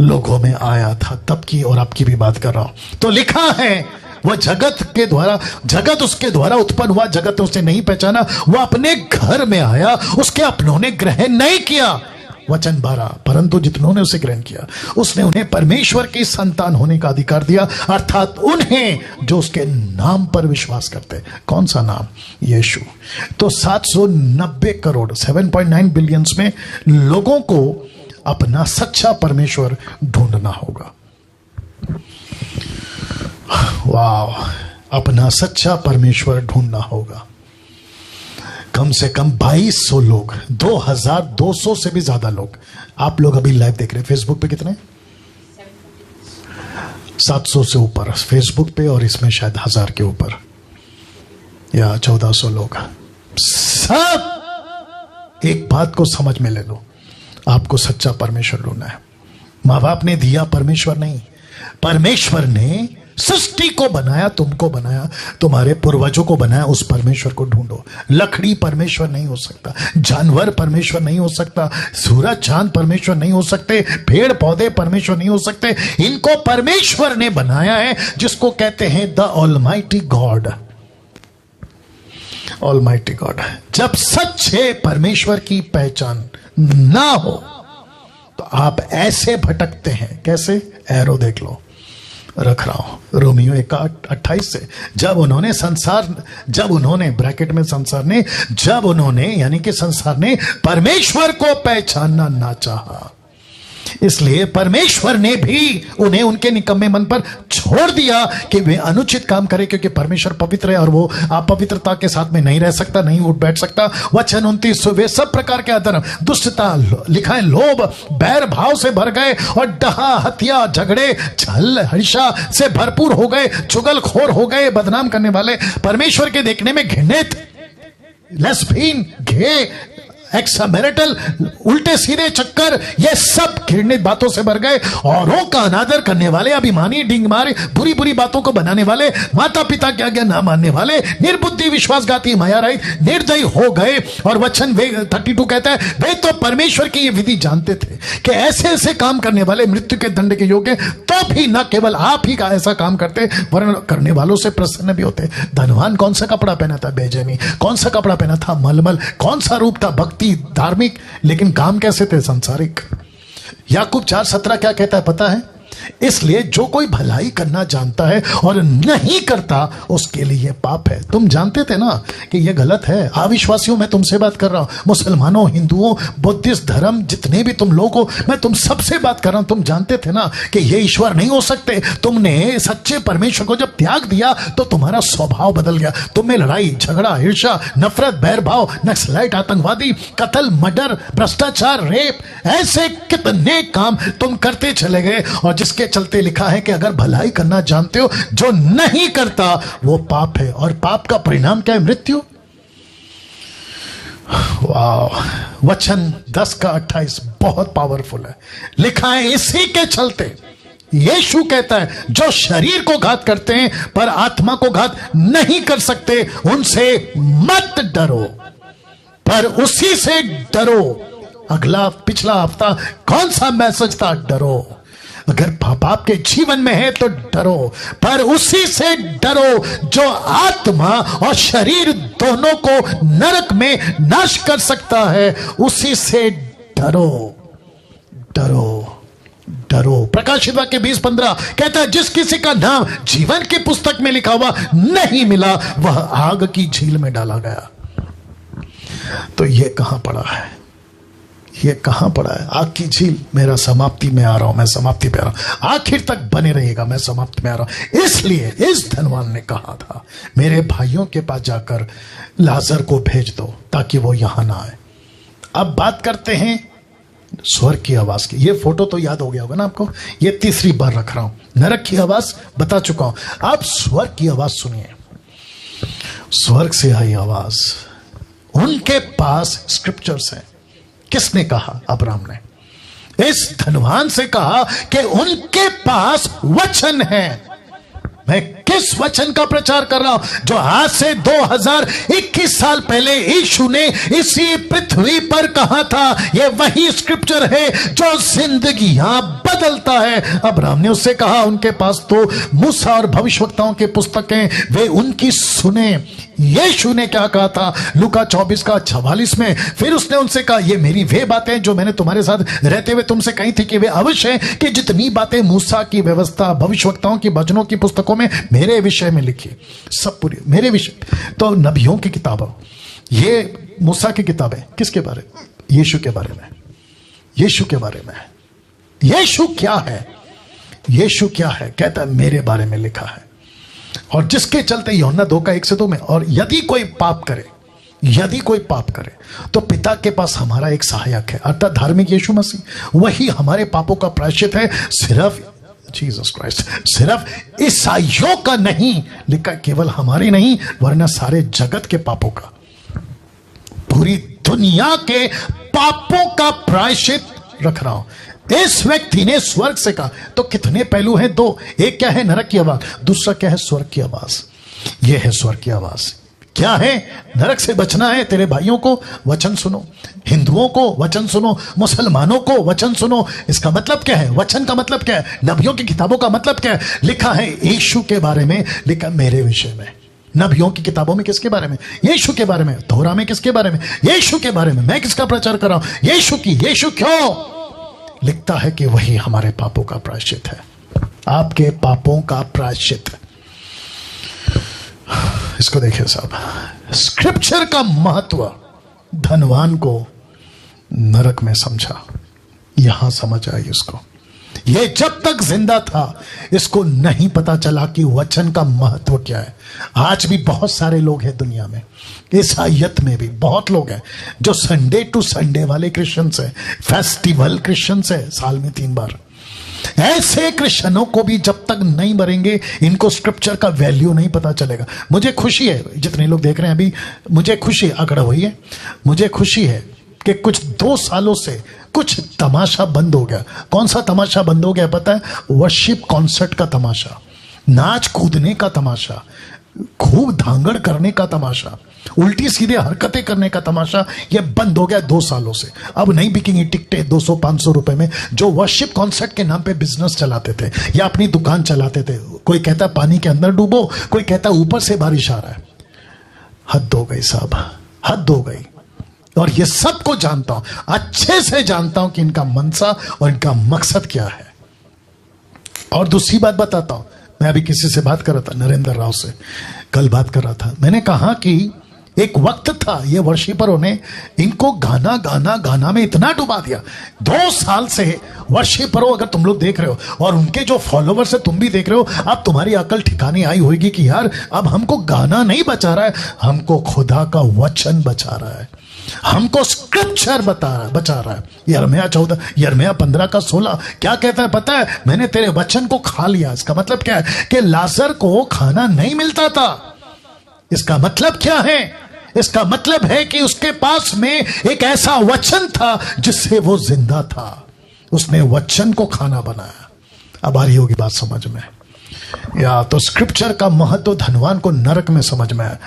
लोगों में आया था, तब की और अब की भी बात कर रहा हूं। तो लिखा है वह जगत के द्वारा, जगत उसके द्वारा उत्पन्न हुआ, जगत ने उसे नहीं पहचाना। वह अपने घर में आया, उसके अपनों ने ग्रहण नहीं किया। वचन 12, परंतु जितनों ने उसे ग्रहण किया उसने उन्हें परमेश्वर की संतान होने का अधिकार दिया, अर्थात उन्हें जो उसके नाम पर विश्वास करते। कौन सा नाम? यीशु। तो 790 करोड़ 7.9 बिलियन में लोगों को अपना सच्चा परमेश्वर ढूंढना होगा। वाह, अपना सच्चा परमेश्वर ढूंढना होगा। कम से कम 2200 लोग, 2200 से भी ज्यादा लोग, आप लोग अभी लाइव देख रहे हैं। फेसबुक पे कितने? 700 से ऊपर फेसबुक पे, और इसमें शायद 1000 के ऊपर या 1400 लोग। सब एक बात को समझ में ले लो, आपको सच्चा परमेश्वर ढूंढना है। माँ बाप ने दिया परमेश्वर नहीं, परमेश्वर ने सृष्टि को बनाया, तुमको बनाया, तुम्हारे पूर्वजों को बनाया, उस परमेश्वर को ढूंढो। लकड़ी परमेश्वर नहीं हो सकता, जानवर परमेश्वर नहीं हो सकता, सूरज चांद परमेश्वर नहीं हो सकते, पेड़ पौधे परमेश्वर नहीं हो सकते। इनको परमेश्वर ने बनाया है, जिसको कहते हैं the almighty God. Almighty God. जब सच्चे परमेश्वर की पहचान ना हो तो आप ऐसे भटकते हैं। कैसे? एरो देख लो, रख रहा हूं रोमियो 1:28 से। जब उन्होंने ब्रैकेट में संसार ने, जब उन्होंने यानी कि संसार ने परमेश्वर को पहचानना ना चाहा, इसलिए परमेश्वर ने भी उन्हें उनके निकम्मे मन पर छोड़ दिया कि वे अनुचित काम करें, क्योंकि परमेश्वर पवित्र है और वो अपवित्रता के साथ में नहीं रह सकता, नहीं उठ बैठ सकता। वचन 29, वे सब प्रकार के अधर्म, दुष्टता, लिखा है लोभ, बैर भाव से भर गए और डहा, हत्या, झगड़े, छल, हिंसा से भरपूर हो गए, चुगलखोर हो गए, बदनाम करने वाले, परमेश्वर के देखने में घृणित, लेस्बियन, गे, एक्समैरिटल, उल्टे सीधे चक्कर, ये सब घृणित बातों से भर गए। औरों का अनादर करने वाले, अभिमानी, डिंगमार, बुरी बुरी बातों को बनाने वाले, माता पिता की आज्ञा ना मानने वाले, निर्बुद्धि, विश्वासघाती, माया रहित, निर्दयी हो गए। और वचन 32 कहता है, वे तो परमेश्वर की ये विधि जानते थे कि ऐसे ऐसे काम करने वाले मृत्यु के दंड के योग्य, तो भी न केवल आप ही का ऐसा काम करते, वरन करने वालों से प्रसन्न भी होते। धनवान कौन सा कपड़ा पहना था? बेजमी। कौन सा कपड़ा पहना था? मलमल। कौन सा रूप था? भक्ति, धार्मिक, लेकिन काम कैसे थे? संसारिक। याकूब 4:17 क्या कहता है पता है? इसलिए जो कोई भलाई करना जानता है और नहीं करता, उसके लिए पाप है। तुम जानते थे ना कि यह गलत है। अविश्वासियों, मैं तुमसे बात कर रहा हूं, मुसलमानों, हिंदुओं, बुद्धिस्ट धर्म, जितने भी तुम लोग हो, मैं तुम सबसे बात कर रहा हूं। तुम जानते थे ना कि ये ईश्वर नहीं हो सकते। तुमने सच्चे परमेश्वर को जब त्याग दिया तो तुम्हारा स्वभाव बदल गया। तुम्हें लड़ाई झगड़ा, ईर्ष्या, नफरत, बैरभाव, नक्सलाइट, आतंकवादी, कत्ल, मर्डर, भ्रष्टाचार, रेप, ऐसे कितने काम तुम करते चले गए, और जिसके चलते लिखा है कि अगर भलाई करना जानते हो, जो नहीं करता वो पाप है, और पाप का परिणाम क्या है? मृत्यु। वाह! वचन 10:28 बहुत पावरफुल है। लिखा है, इसी के चलते यीशु कहता है, जो शरीर को घात करते हैं पर आत्मा को घात नहीं कर सकते, उनसे मत डरो, पर उसी से डरो। अगला पिछला हफ्ता कौन सा मैसेज था? डरो। अगर पाप के जीवन में है तो डरो, पर उसी से डरो जो आत्मा और शरीर दोनों को नरक में नाश कर सकता है। उसी से डरो, डरो, डरो। प्रकाशित वाक्य 20:15 कहता है, जिस किसी का नाम जीवन की पुस्तक में लिखा हुआ नहीं मिला, वह आग की झील में डाला गया। तो यह कहां पड़ा है? ये कहां पड़ा है? आग की झील। मेरा समाप्ति में आ रहा हूं, मैं समाप्ति पे आ रहा हूं, आखिर तक बने रहिएगा, मैं समाप्ति में आ रहा हूं। इसलिए इस धनवान ने कहा था, मेरे भाइयों के पास जाकर लाजर को भेज दो ताकि वो यहां ना आए। अब बात करते हैं स्वर्ग की आवाज की। ये फोटो तो याद हो गया होगा ना आपको, ये तीसरी बार रख रहा हूं। नरक की आवाज बता चुका हूं, अब स्वर्ग की आवाज सुनिए। स्वर्ग से आई आवाज, उनके पास स्क्रिप्चर्स है। किसने कहा? अब्राहम ने इस धनवान से कहा कि उनके पास वचन है। मैं किस वचन का प्रचार कर रहा हूं? जो आज से 2021 साल पहले यीशु ने इसी पृथ्वी पर कहा था। यह वही स्क्रिप्चर है जो जिंदगियां बदलता है। अब्राहम ने उससे कहा, उनके पास तो मूसा और भविष्यवक्ताओं की पुस्तकें, वे उनकी सुने। यीशु ने क्या कहा था? लूका 24:44 में, फिर उसने उनसे कहा, ये मेरी वे बातें जो मैंने तुम्हारे साथ रहते हुए तुमसे कही थी कि वे अवश्य हैं कि जितनी बातें मूसा की व्यवस्था, भविष्यवक्ताओं की वचनों की पुस्तकों में मेरे विषय में लिखी, सब पूरी मेरे विषय। तो नबियों की किताबें, ये मूसा की किताबें किसके बारे में? यीशु के बारे में। यीशु के बारे में। यीशु क्या है? यीशु क्या है? कहता है, मेरे बारे में लिखा है। और जिसके चलते यूहन्ना 2:1-2 में, और यदि कोई पाप करे, यदि कोई पाप करे तो पिता के पास हमारा एक सहायक है, अर्थात धार्मिक यीशु मसीह। वही हमारे पापों का प्रायश्चित है। सिर्फ जीसस क्राइस्ट, सिर्फ ईसाइयों का नहीं लिखा, केवल हमारे नहीं वरना सारे जगत के पापों का, पूरी दुनिया के पापों का प्रायश्चित रख रहा हूं। इस व्यक्ति ने स्वर्ग से कहा। तो कितने पहलू हैं? दो। एक क्या है? नरक की आवाज। दूसरा क्या है? स्वर्ग की आवाज। यह है स्वर्ग की आवाज। क्या है? नरक से बचना है, तेरे भाइयों को वचन सुनो, हिंदुओं को वचन सुनो, मुसलमानों को वचन सुनो। इसका मतलब क्या है? वचन का मतलब क्या है? नबियों की किताबों का मतलब क्या है? लिखा है यीशु के बारे में, लिखा मेरे विषय में। नबियों की किताबों में किसके बारे में? यीशु के बारे में। तोरा में किसके बारे में? यीशु के बारे में। मैं किसका प्रचार कर रहा हूं? यीशु की। यीशु क्यों? लिखता है कि वही हमारे पापों का प्रायश्चित है, आपके पापों का प्रायश्चित। इसको देखिए साहब, स्क्रिप्चर का महत्व धनवान को नरक में समझा, यहां समझ आई इसको। ये जब तक जिंदा था इसको नहीं पता चला कि वचन का महत्व क्या है। आज भी बहुत सारे लोग हैं दुनिया में, ईसाइयत में भी बहुत लोग हैं जो संडे टू संडे वाले क्रिश्चियंस हैं, फेस्टिवल क्रिश्चियंस हैं, साल में 3 बार। ऐसे क्रिश्चियनों को भी जब तक नहीं मरेंगे इनको स्क्रिप्चर का वैल्यू नहीं पता चलेगा। मुझे खुशी है, जितने लोग देख रहे हैं अभी, मुझे खुशी है, अकड़ हुई है, मुझे खुशी है कि कुछ 2 सालों से कुछ तमाशा बंद हो गया। कौन सा तमाशा बंद हो गया पता है? वर्शिप कॉन्सर्ट का तमाशा, नाच कूदने का तमाशा, खूब धांगड़ करने का तमाशा, उल्टी सीधे हरकतें करने का तमाशा, ये बंद हो गया 2 सालों से। अब नहीं बिकेंगी टिकटें 200-500 रुपए में। जो वर्शिप कॉन्सर्ट के नाम पे बिजनेस चलाते थे या अपनी दुकान चलाते थे, कोई कहता पानी के अंदर डूबो, कोई कहता ऊपर से बारिश आ रहा है। हद हो गई साहब, हद हो गई। और ये सबको जानता हूं, अच्छे से जानता हूं कि इनका मनसा और इनका मकसद क्या है। और दूसरी बात बताता हूं, मैं अभी किसी से बात कर रहा था, नरेंद्र राव से कल बात कर रहा था। मैंने कहा कि एक वक्त था ये वर्शिपरों ने इनको गाना गाना गाना में इतना डुबा दिया। 2 साल से वर्शिपरों, अगर तुम लोग देख रहे हो और उनके जो फॉलोवर्स है तुम भी देख रहे हो, अब तुम्हारी अकल ठिकाने आई होगी कि यार अब हमको गाना नहीं बचा रहा है, हमको खुदा का वचन बचा रहा है, हमको स्क्रिप्चर बचा रहा है। यिर्मयाह 15 का 16 क्या कहता है पता है? मैंने तेरे वचन को खा लिया। इसका मतलब क्या है? कि लाजर को खाना नहीं मिलता था। इसका मतलब क्या है? इसका मतलब है कि उसके पास में एक ऐसा वचन था जिससे वो जिंदा था। उसने वचन को खाना बनाया। अब आ रही होगी बात समझ में? या तो स्क्रिप्चर का महत्व धनवान को नरक में समझ में आया।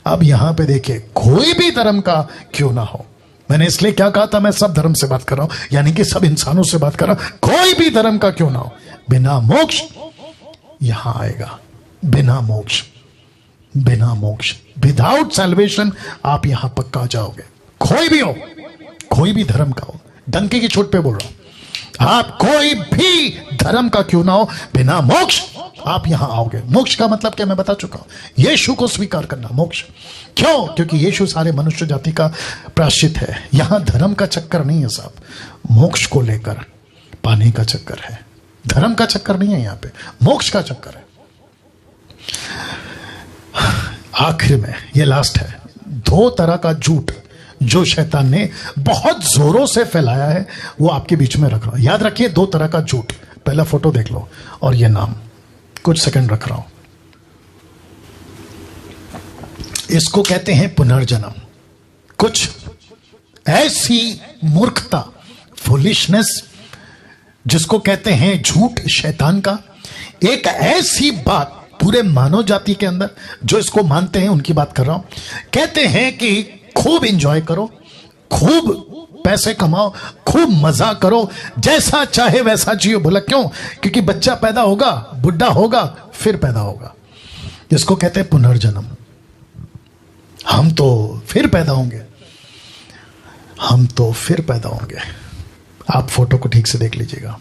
अब यहां पे देखिए, कोई भी धर्म का क्यों ना हो, मैंने इसलिए क्या कहा था, मैं सब धर्म से बात कर रहा हूं, यानी कि सब इंसानों से बात कर रहा हूं। कोई भी धर्म का क्यों ना हो, बिना मोक्ष यहां आएगा। बिना मोक्ष, बिना मोक्ष, विदाउट सैल्वेशन आप यहां पक्का जाओगे। कोई भी हो, कोई भी धर्म का हो, डंके की चोट पे बोल रहा हूं, आप कोई भी धर्म का क्यों ना हो, बिना मोक्ष आप यहां आओगे। मोक्ष का मतलब क्या मैं बता चुका हूं, यीशु को स्वीकार करना मोक्ष। क्यों? क्योंकि यीशु सारे मनुष्य जाति का प्रायश्चित है। यहां धर्म का चक्कर नहीं है साहब, मोक्ष को लेकर पाने का चक्कर है। धर्म का चक्कर नहीं है यहां पे, मोक्ष का चक्कर है। आखिर में ये लास्ट है, 2 तरह का झूठ जो शैतान ने बहुत जोरों से फैलाया है वो आपके बीच में रख रहा हूं। याद रखिए 2 तरह का झूठ। पहला फोटो देख लो और ये नाम, कुछ सेकंड रख रहा हूं। इसको कहते हैं पुनर्जन्म। कुछ ऐसी मूर्खता, फुलिशनेस, जिसको कहते हैं झूठ शैतान का, एक ऐसी बात पूरे मानव जाति के अंदर जो इसको मानते हैं उनकी बात कर रहा हूं। कहते हैं कि खूब एंजॉय करो, खूब पैसे कमाओ, खूब मजा करो, जैसा चाहे वैसा जियो। बोला क्यों? क्योंकि बच्चा पैदा होगा, बुढ़ा होगा, फिर पैदा होगा। जिसको कहते हैं पुनर्जन्म। हम तो फिर पैदा होंगे, हम तो फिर पैदा होंगे। आप फोटो को ठीक से देख लीजिएगा।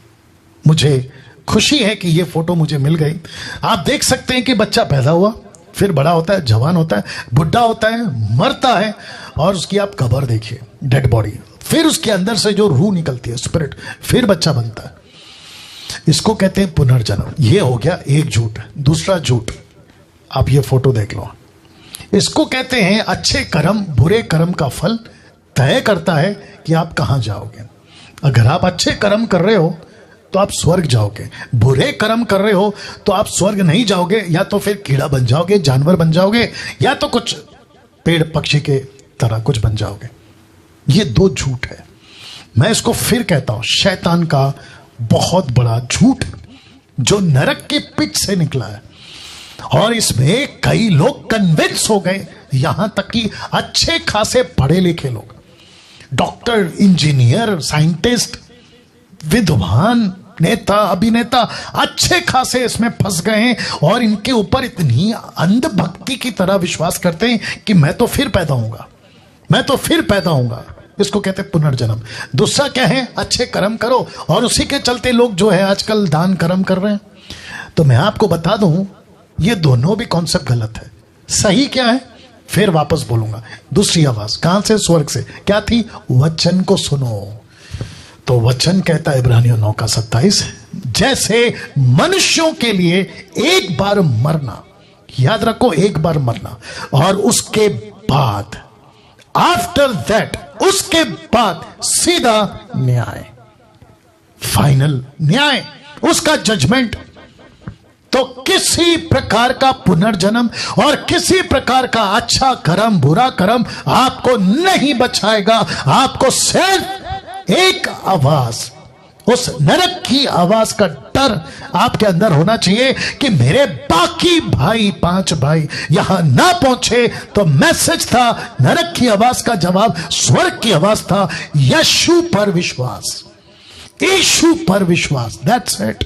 मुझे खुशी है कि ये फोटो मुझे मिल गई। आप देख सकते हैं कि बच्चा पैदा हुआ, फिर बड़ा होता है, जवान होता है, बुढ़ा होता है, मरता है, और उसकी आप कब्र देखिए, डेड बॉडी, फिर उसके अंदर से जो रूह निकलती है, स्पिरिट, फिर बच्चा बनता है। इसको कहते हैं पुनर्जन्म। ये हो गया एक झूठ। दूसरा झूठ, आप ये फोटो देख लो। इसको कहते हैं अच्छे कर्म बुरे कर्म का फल तय करता है कि आप कहां जाओगे। अगर आप अच्छे कर्म कर रहे हो तो आप स्वर्ग जाओगे, बुरे कर्म कर रहे हो तो आप स्वर्ग नहीं जाओगे, या तो फिर कीड़ा बन जाओगे, जानवर बन जाओगे, या तो कुछ पेड़ पक्षी के तरह कुछ बन जाओगे। ये 2 झूठ है। मैं इसको फिर कहता हूं, शैतान का बहुत बड़ा झूठ जो नरक के पिट से निकला है, और इसमें कई लोग कन्विंस हो गए, यहां तक कि अच्छे खासे पढ़े लिखे लोग, डॉक्टर, इंजीनियर, साइंटिस्ट, विद्वान, नेता, अभिनेता, अच्छे खासे इसमें फंस गए हैं और इनके ऊपर इतनी अंधभक्ति की तरह विश्वास करते हैं कि मैं तो फिर पैदा होऊंगा, मैं तो फिर पैदा होऊंगा। इसको कहते हैं पुनर्जन्म। दूसरा क्या है, अच्छे कर्म करो, और उसी के चलते लोग जो है आजकल दान कर्म कर रहे हैं। तो मैं आपको बता दूं, ये दोनों भी कॉन्सेप्ट गलत है। सही क्या है फिर वापस बोलूंगा। दूसरी आवाज कहां से? स्वर्ग से। क्या थी? वचन को सुनो। तो वचन कहता है इब्रानियों 9:27, जैसे मनुष्यों के लिए एक बार मरना, याद रखो, एक बार मरना, और उसके बाद आफ्टर दैट, उसके बाद सीधा न्याय, फाइनल न्याय, उसका जजमेंट। तो किसी प्रकार का पुनर्जन्म और किसी प्रकार का अच्छा कर्म बुरा कर्म आपको नहीं बचाएगा। आपको सिर्फ एक आवाज, उस नरक की आवाज का डर आपके अंदर होना चाहिए कि मेरे बाकी भाई, 5 भाई यहां ना पहुंचे। तो मैसेज था, नरक की आवाज का जवाब स्वर्ग की आवाज था, यीशु पर विश्वास, यीशु पर विश्वास। That's it.